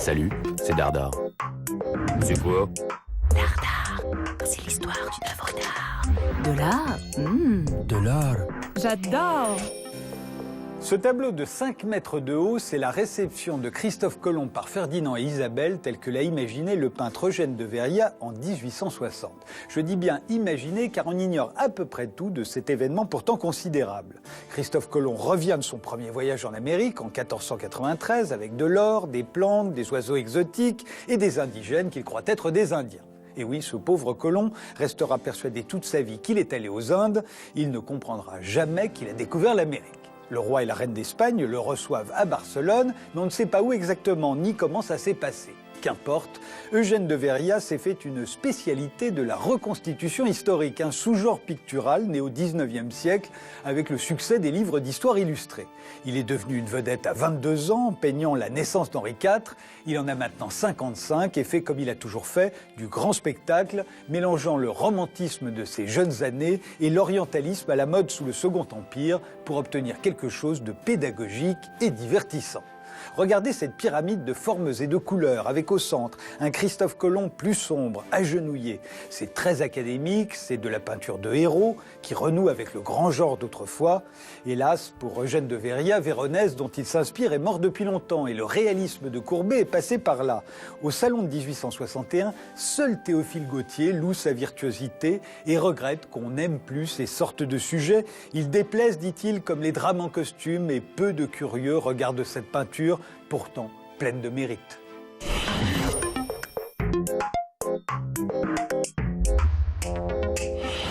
Salut, c'est Dardar. C'est quoi? Dardar, c'est l'histoire d'une œuvre d'art. De l'art? De l'art. J'adore. Ce tableau de 5 mètres de haut, c'est la réception de Christophe Colomb par Ferdinand et Isabelle, tel que l'a imaginé le peintre Eugène de Verriat en 1860. Je dis bien imaginé, car on ignore à peu près tout de cet événement pourtant considérable. Christophe Colomb revient de son premier voyage en Amérique en 1493 avec de l'or, des plantes, des oiseaux exotiques et des indigènes qu'il croit être des Indiens. Et oui, ce pauvre Colomb restera persuadé toute sa vie qu'il est allé aux Indes. Il ne comprendra jamais qu'il a découvert l'Amérique. Le roi et la reine d'Espagne le reçoivent à Barcelone, mais on ne sait pas où exactement ni comment ça s'est passé. Qu'importe, Eugène de Verriat s'est fait une spécialité de la reconstitution historique, un sous-genre pictural né au XIXe siècle avec le succès des livres d'histoire illustrés. Il est devenu une vedette à 22 ans, peignant la naissance d'Henri IV. Il en a maintenant 55 et fait comme il a toujours fait, du grand spectacle, mélangeant le romantisme de ses jeunes années et l'orientalisme à la mode sous le Second Empire pour obtenir quelque chose de pédagogique et divertissant. Regardez cette pyramide de formes et de couleurs, avec au centre un Christophe Colomb plus sombre, agenouillé. C'est très académique, c'est de la peinture de héros qui renoue avec le grand genre d'autrefois. Hélas, pour Eugène de Verriat, Véronèse, dont il s'inspire, est mort depuis longtemps et le réalisme de Courbet est passé par là. Au salon de 1861, seul Théophile Gautier loue sa virtuosité et regrette qu'on n'aime plus ces sortes de sujets. Ils déplaisent, dit-il, comme les drames en costume et peu de curieux regardent cette peinture, pourtant pleine de mérite.